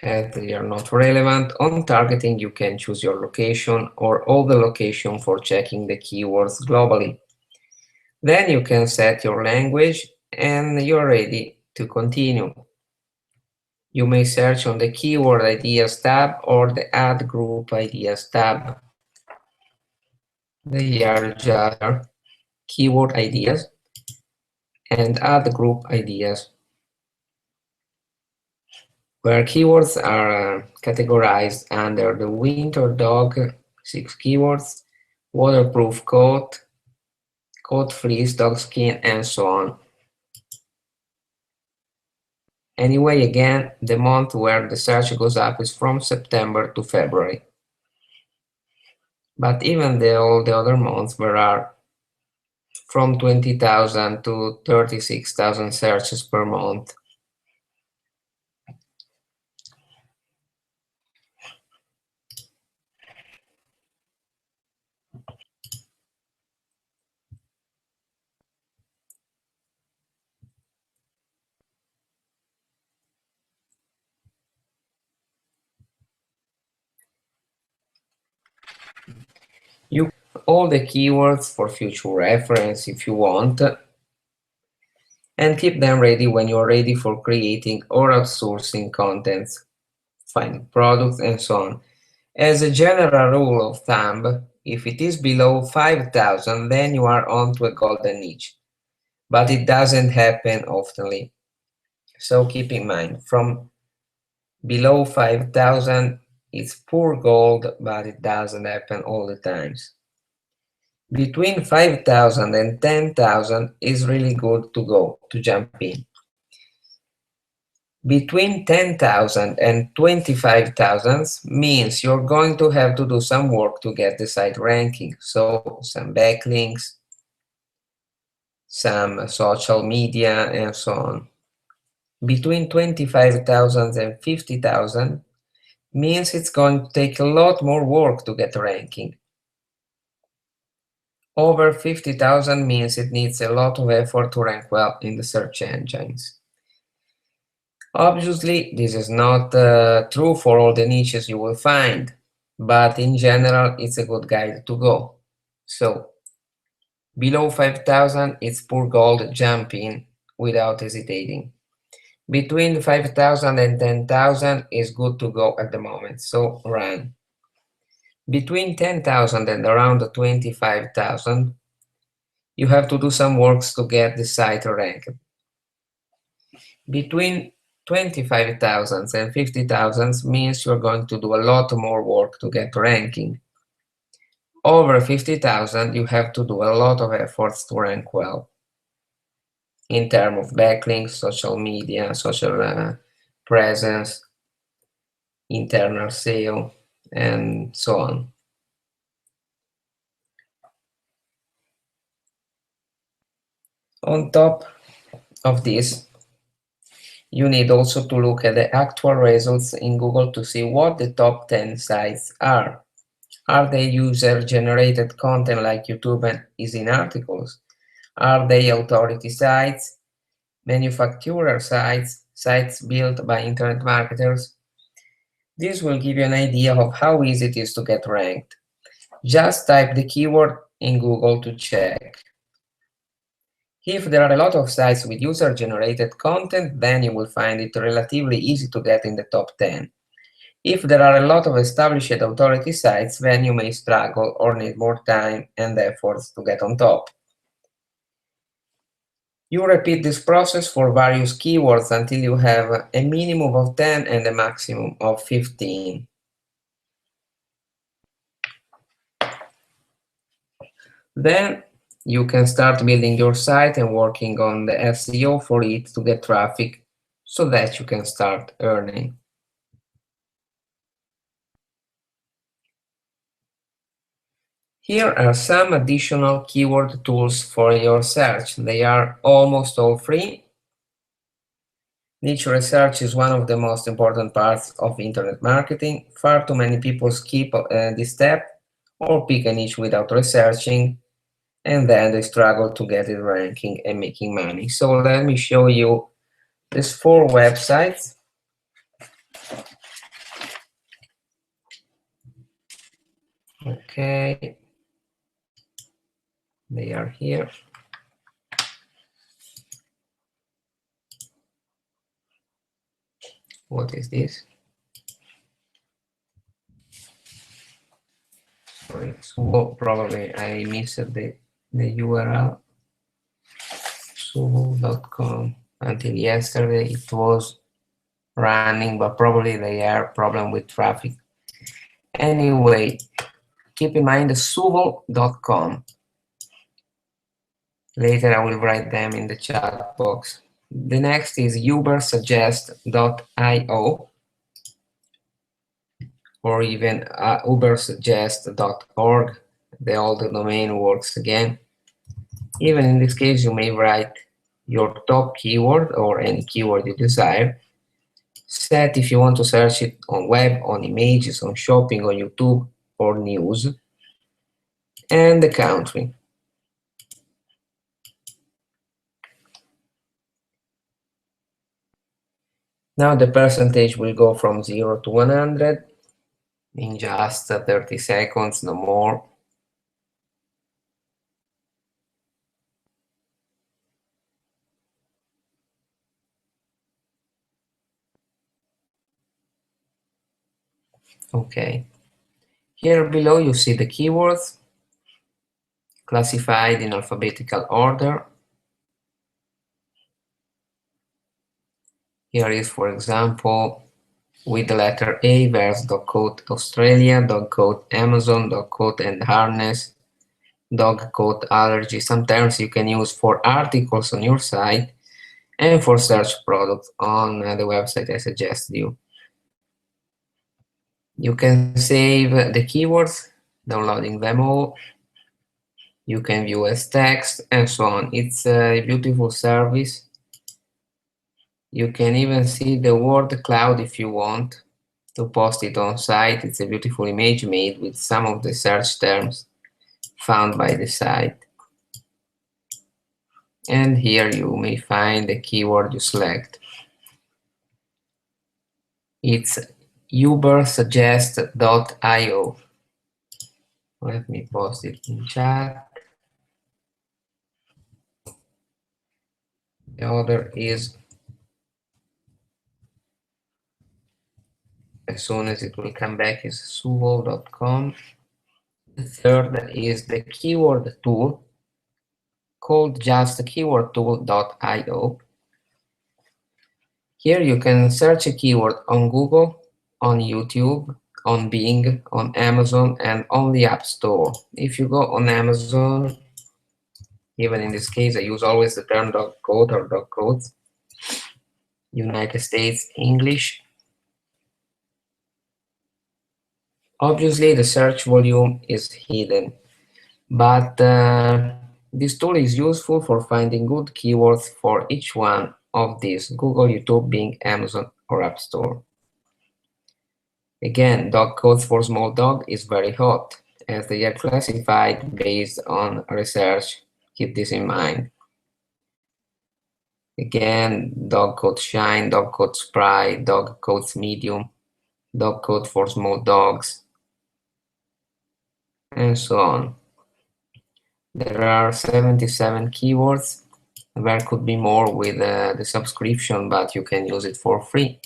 as they are not relevant. On targeting, you can choose your location or all the location for checking the keywords globally. Then you can set your language and you're ready to continue. You may search on the Keyword Ideas tab or the Add Group Ideas tab. They are just Keyword Ideas and Add Group Ideas, where keywords are categorized under the winter dog, 6 keywords, waterproof coat, coat fleece, dog skin, and so on. Anyway, again, the month where the search goes up is from September to February. But even all the other months, there are from 20,000 to 36,000 searches per month. You all the keywords for future reference if you want, and keep them ready when you're ready for creating or outsourcing contents, finding products, and so on. As a general rule of thumb, If it is below 5,000, then you are on to a golden niche. But it doesn't happen oftenly. So keep in mind, from below 5,000, it's poor gold, but it doesn't happen all the times. Between 5,000 and 10,000 is really good to go, to jump in. Between 10,000 and 25,000 means you're going to have to do some work to get the site ranking. So some backlinks, some social media, and so on. Between 25,000 and 50,000 means it's going to take a lot more work to get ranking. Over 50,000 means it needs a lot of effort to rank well in the search engines. Obviously, this is not true for all the niches you will find, but in general, it's a good guide to go. So, below 5,000, it's poor gold, jump in without hesitating. Between 5,000 and 10,000 is good to go at the moment, so run. Between 10,000 and around 25,000, you have to do some works to get the site ranked. Between 25,000 and 50,000 means you're going to do a lot more work to get ranking. Over 50,000, you have to do a lot of efforts to rank well in terms of backlinks, social media, social presence, internal SEO, and so on. On top of this, you need also to look at the actual results in Google to see what the top 10 sites are. Are they user-generated content like YouTube and is in articles? Are they authority sites, manufacturer sites, sites built by internet marketers? This will give you an idea of how easy it is to get ranked. Just type the keyword in Google to check. If there are a lot of sites with user-generated content, then you will find it relatively easy to get in the top 10. If there are a lot of established authority sites, then you may struggle or need more time and efforts to get on top. You repeat this process for various keywords until you have a minimum of 10 and a maximum of 15. Then you can start building your site and working on the SEO for it to get traffic so that you can start earning. Here are some additional keyword tools for your search. They are almost all free. Niche research is one of the most important parts of internet marketing. Far too many people skip this step or pick a niche without researching, and then they struggle to get it ranking and making money. So let me show you these 4 websites. Okay, they are here. What is this? Sorry, so probably I missed the URL. Suvo.com. Until yesterday it was running, but probably they are problem with traffic. Anyway, keep in mind suvo.com. Later I will write them in the chat box. The next is ubersuggest.io or even ubersuggest.org. The old domain works again. Even in this case, you may write your top keyword or any keyword you desire. Set if you want to search it on web, on images, on shopping, on YouTube, or news, and the country. Now the percentage will go from 0 to 100 in just 30 seconds, no more. Okay. Here below you see the keywords classified in alphabetical order. Here is, for example, with the letter A, there's dog coat Australia, dog coat Amazon, dog coat and harness, dog coat allergy. Some terms you can use for articles on your site and for search products on the website I suggest you. You can save the keywords, downloading them all. You can view as text and so on. It's a beautiful service. You can even see the word cloud if you want to post it on site. It's a beautiful image made with some of the search terms found by the site. And here you may find the keyword you select. It's ubersuggest.io. Let me post it in chat. The other is, as soon as it will come back, is suvo.com. The third is the keyword tool called just keywordtool.io. Here you can search a keyword on Google, on YouTube, on Bing, on Amazon, and on the App Store. If you go on Amazon, even in this case, I use always the term dog coat or dog coats, United States English. Obviously, the search volume is hidden, but this tool is useful for finding good keywords for each one of these: Google, YouTube, Bing, Amazon, or App Store. Again, dog codes for small dog is very hot, as they are classified based on research. Keep this in mind. Again, dog coat shine, dog coat spry, dog coats medium, dog coat for small dogs, and so on. There are 77 keywords. There could be more with the subscription, but you can use it for free.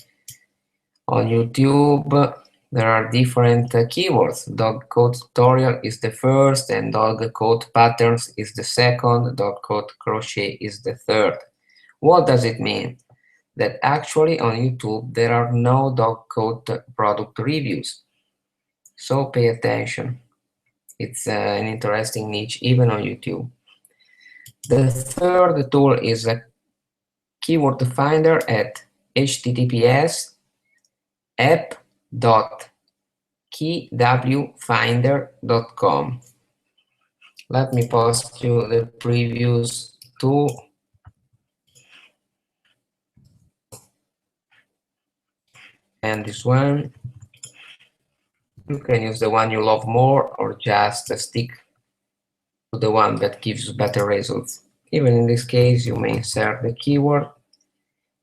On YouTube, there are different keywords. Dog coat tutorial is the first, and dog coat patterns is the second. Dog coat crochet is the third. What does it mean? That actually on YouTube there are no dog coat product reviews. So pay attention. It's an interesting niche even on YouTube. The third tool is a keyword finder at https app.keywfinder.com. Let me post you the previous two. And this one. You can use the one you love more or just stick to the one that gives you better results. Even in this case, you may insert the keyword.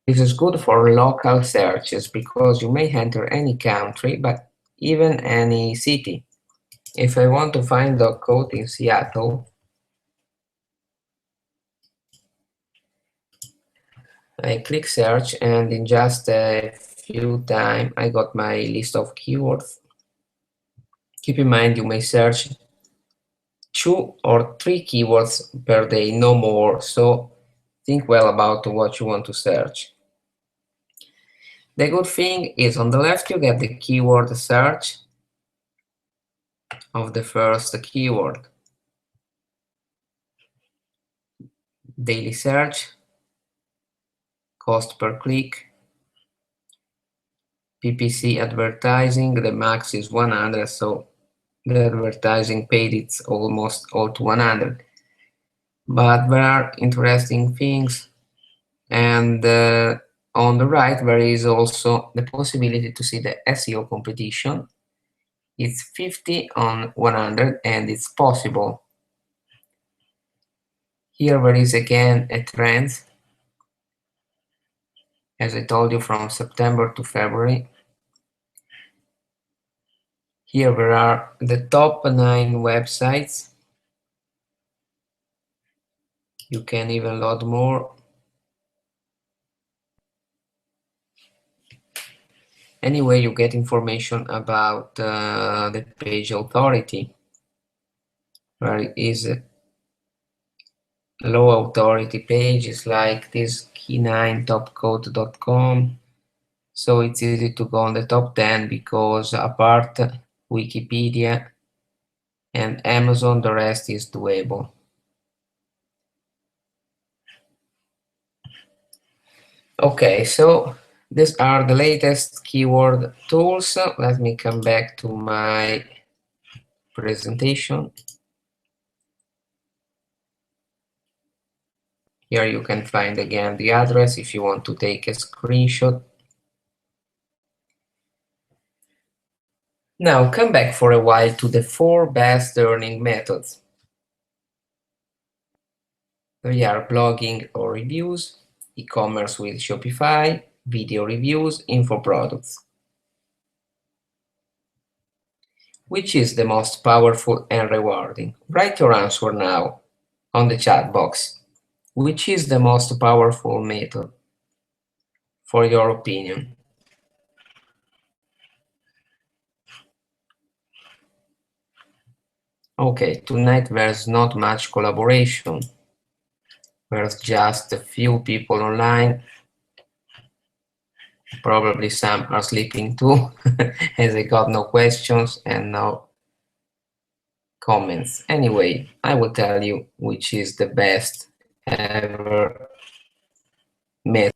This is good for local searches because you may enter any country, but even any city. If I want to find dog coat in Seattle, I click search, and in just a few times I got my list of keywords. Keep in mind you may search 2 or 3 keywords per day, no more, so think well about what you want to search. The good thing is on the left you get the keyword search of the first keyword. Daily search, cost per click, PPC advertising, the max is 100, so the advertising paid it's almost all to 100. But there are interesting things, and on the right there is also the possibility to see the SEO competition. It's 50 on 100 and it's possible. Here there is again a trend, as I told you, from September to February. Here there are the top 9 websites. You can even load more. Anyway, you get information about the page authority, where it is low authority pages like this key9topcode.com. So it's easy to go on the top 10 because apart Wikipedia and Amazon, the rest is doable. Okay, so these are the latest keyword tools. Let me come back to my presentation. Here you can find again the address if you want to take a screenshot. Now come back for a while to the 4 best earning methods. They are blogging or reviews, e-commerce with Shopify, video reviews, info products. Which is the most powerful and rewarding? Write your answer now on the chat box. Which is the most powerful method, for your opinion? Okay, tonight there's not much collaboration. There's just a few people online. Probably some are sleeping too, as I got no questions and no comments. Anyway, I will tell you which is the best ever method.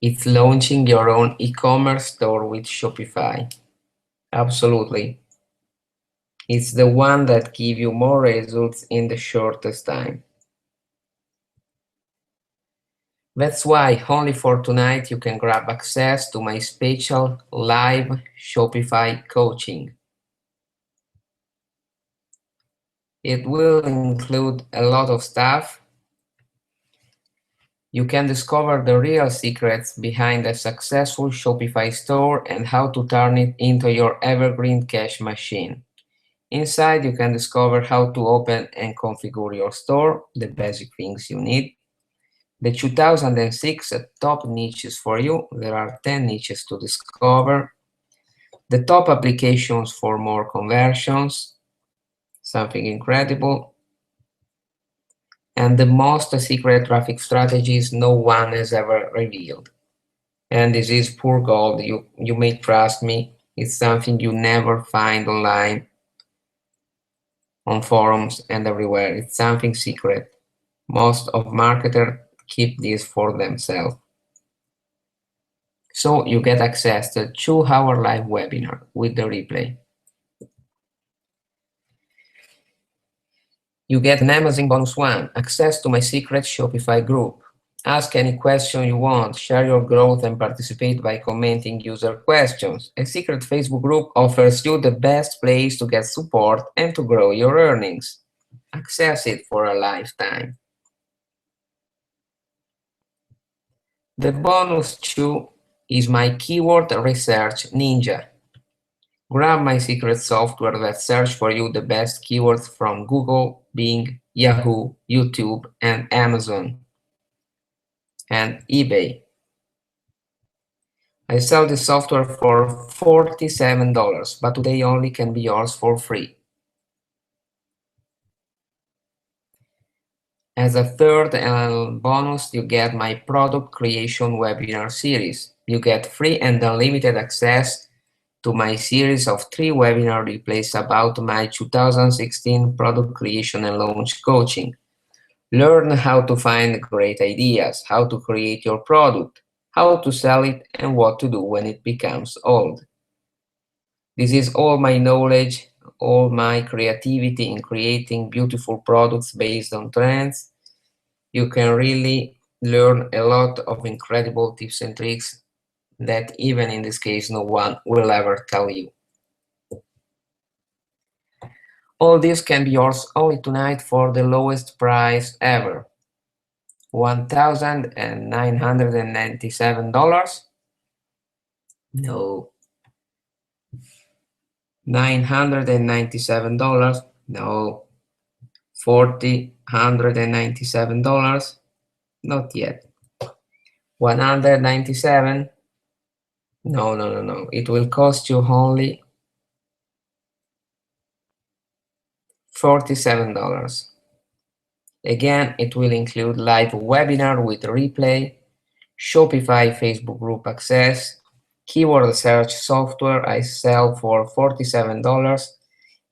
It's launching your own e-commerce store with Shopify. Absolutely. It's the one that gives you more results in the shortest time. That's why only for tonight you can grab access to my special live Shopify coaching. It will include a lot of stuff. You can discover the real secrets behind a successful Shopify store and how to turn it into your Evergreen cash machine. Inside, you can discover how to open and configure your store, the basic things you need. The 2006 top niches for you. There are 10 niches to discover. The top applications for more conversions, something incredible. And the most secret traffic strategies no one has ever revealed. And this is pure gold. You may trust me. It's something you never find online, on forums and everywhere. It's something secret. Most of marketers keep this for themselves. So you get access to a 2-hour live webinar with the replay. You get an amazing bonus one, access to my secret Shopify group. Ask any question you want, share your growth, and participate by commenting user questions. A secret Facebook group offers you the best place to get support and to grow your earnings. Access it for a lifetime. The bonus 2 is my keyword research ninja. Grab my secret software that searches for you the best keywords from Google, Bing, Yahoo, YouTube, and Amazon, and eBay. I sell this software for $47, but today only can be yours for free. As a third bonus, you get my product creation webinar series. You get free and unlimited access to my series of 3 webinar replays about my 2016 product creation and launch coaching. Learn how to find great ideas, how to create your product, how to sell it, and what to do when it becomes old. This is all my knowledge, all my creativity in creating beautiful products based on trends. You can really learn a lot of incredible tips and tricks that even in this case no one will ever tell you. All this can be yours only tonight for the lowest price ever. $1,997? No. $997? No. $497? Not yet. 197? No. It will cost you only $47. Again, it will include live webinar with replay, Shopify Facebook group access, keyword search software I sell for $47,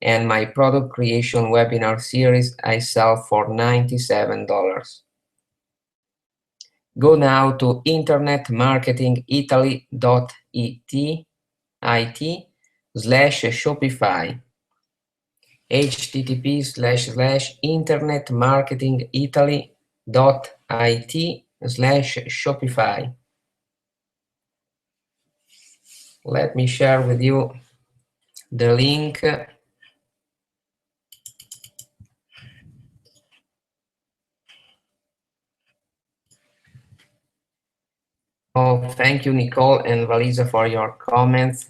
and my product creation webinar series I sell for $97. Go now to internetmarketingitaly.it/Shopify, http://internetmarketingitaly.it/Shopify. Let me share with you the link. Oh, thank you, Nicole and Valisa, for your comments.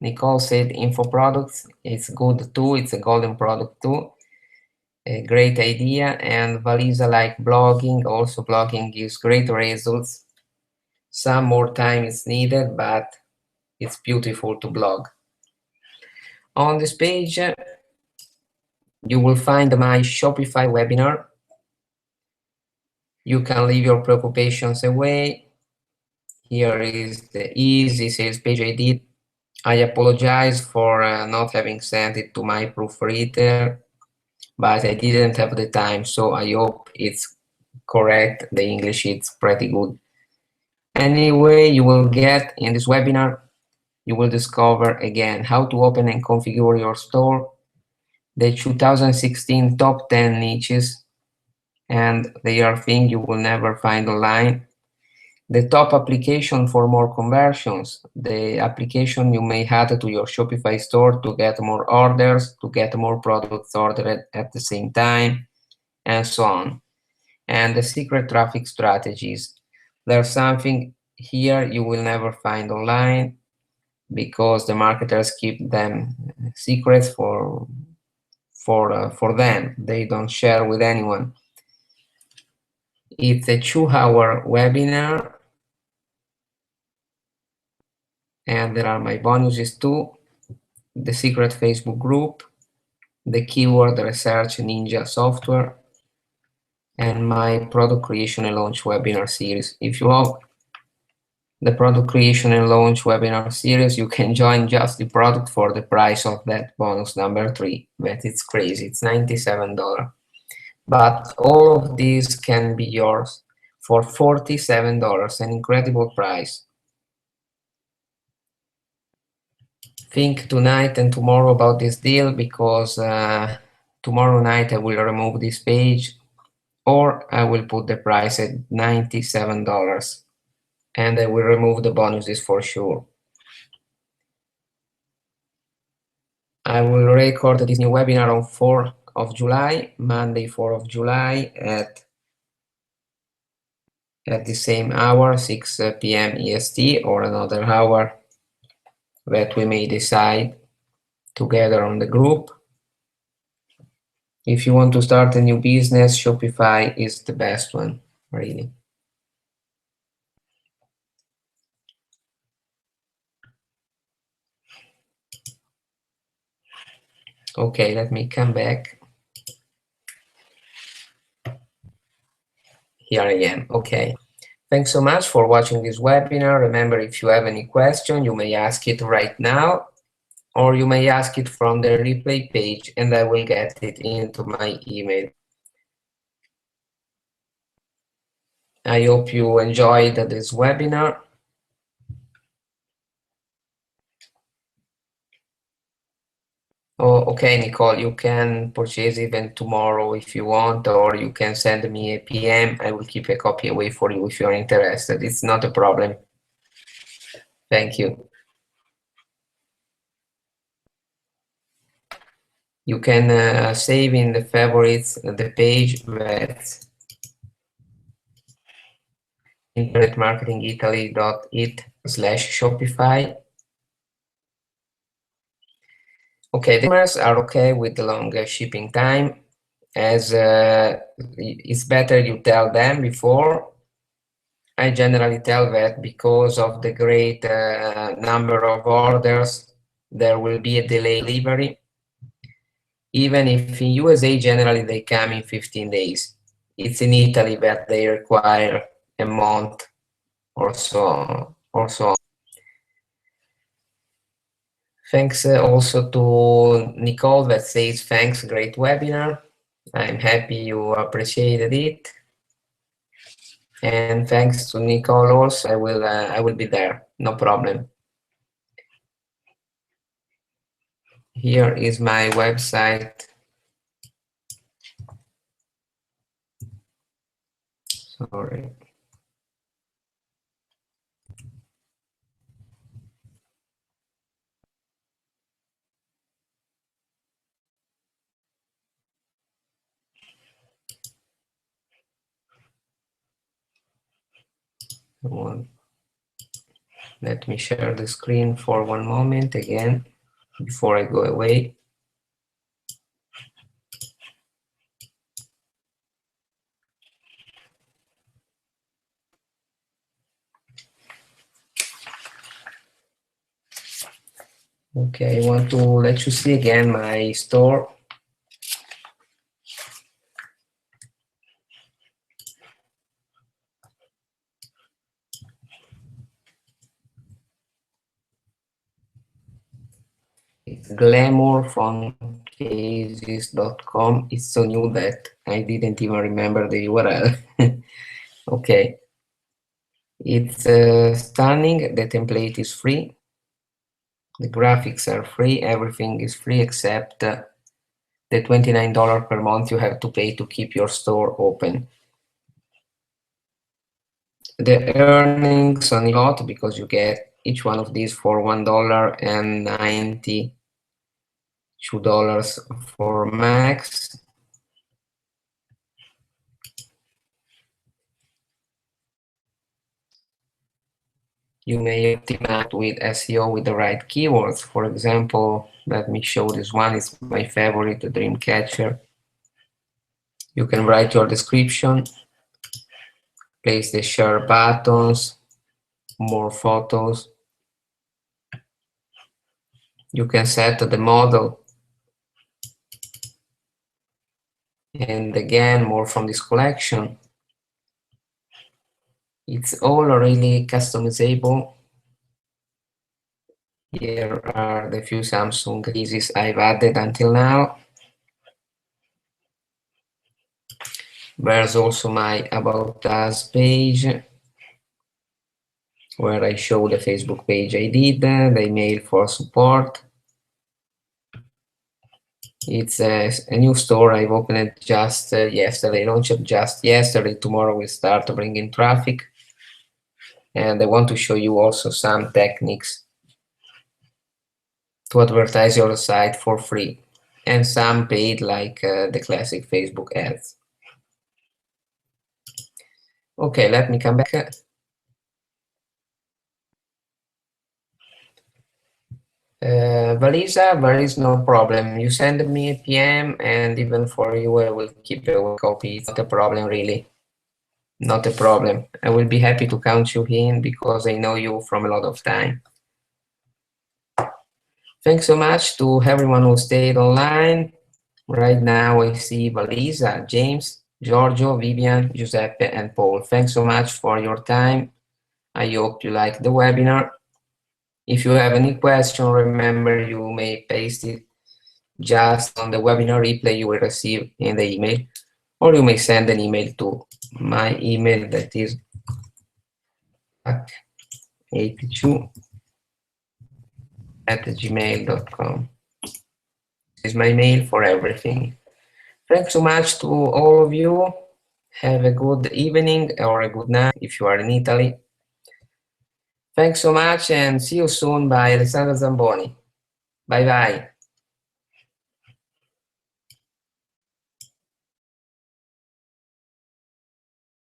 Nicole said info products, it's good too, it's a golden product too. A great idea. And Valisa like blogging, also blogging gives great results. Some more time is needed, but it's beautiful to blog. On this page, you will find my Shopify webinar. You can leave your preoccupations away. Here is the easy sales page I did. I apologize for not having sent it to my proofreader, but I didn't have the time, so I hope it's correct. The English is pretty good. Anyway, you will get in this webinar, you will discover again how to open and configure your store, the 2016 top 10 niches, and they are things you will never find online. The top application for more conversions, the application you may add to your Shopify store to get more orders, to get more products ordered at the same time, and so on. And the secret traffic strategies. There's something here you will never find online because the marketers keep them secrets for them. They don't share with anyone. It's a 2-hour webinar, and there are my bonuses too. The secret Facebook group, the keyword research ninja software, and my product creation and launch webinar series. If you love the product creation and launch webinar series, you can join just the product for the price of that bonus number 3. But it's crazy, it's $97. But all of these can be yours for $47, an incredible price. Think tonight and tomorrow about this deal, because tomorrow night I will remove this page, or I will put the price at $97, and I will remove the bonuses for sure. I will record this new webinar on 4th of July, Monday 4th of July at the same hour, 6 p.m. EST, or another hour that we may decide together on the group. If you want to start a new business, Shopify is the best one, really. Okay, let me come back. Here I am. Okay. Thanks so much for watching this webinar. Remember, if you have any question, you may ask it right now, or you may ask it from the replay page, and I will get it into my email. I hope you enjoyed this webinar. Oh, okay, Nicole, you can purchase even tomorrow if you want, or you can send me a PM. I will keep a copy away for you if you're interested. It's not a problem. Thank you. You can save in the favorites the page that's internetmarketingitaly.it/Shopify. Okay, the customers are okay with the long shipping time. as it's better you tell them before. I generally tell that because of the great number of orders, there will be a delay delivery. Even if in USA, generally they come in 15 days. It's in Italy that they require a month or so. Thanks also to Nicole that says, thanks, great webinar. I'm happy you appreciated it. And thanks to Nicole also, I will be there, no problem. Here is my website. Sorry. Let me share the screen for one moment again before I go away. Okay, I want to let you see again my store. It's glamour from cases.com. It's so new that I didn't even remember the URL. Okay. It's stunning. The template is free. The graphics are free. Everything is free except the $29 per month you have to pay to keep your store open. The earnings on lot because you get each one of these for $1.92 for max. You may optimize with SEO with the right keywords. For example, let me show this one. It's my favorite, the Dreamcatcher. You can write your description, place the share buttons, more photos. You can set the model. And again, more from this collection. It's all really customizable. Here are the few Samsung cases I've added until now. There's also my About Us page, where I show the Facebook page I did, the email for support. It's a new store I've opened just yesterday, launched just yesterday. Tomorrow we start bringing traffic. And I want to show you also some techniques to advertise your site for free, and some paid, like the classic Facebook ads. Okay, let me come back. Valisa, there is no problem. You send me a PM, and even for you, I will keep a copy. It's not a problem, really. Not a problem. I will be happy to count you in because I know you from a lot of time. Thanks so much to everyone who stayed online. Right now, I see Valisa, James, Giorgio, Vivian, Giuseppe, and Paul. Thanks so much for your time. I hope you liked the webinar. If you have any question, remember you may paste it just on the webinar replay you will receive in the email, or you may send an email to my email, that is 82@gmail.com. This is my mail for everything. Thanks so much to all of you. Have a good evening or a good night if you are in Italy. Thanks so much and see you soon by Alessandro Zamboni. Bye bye.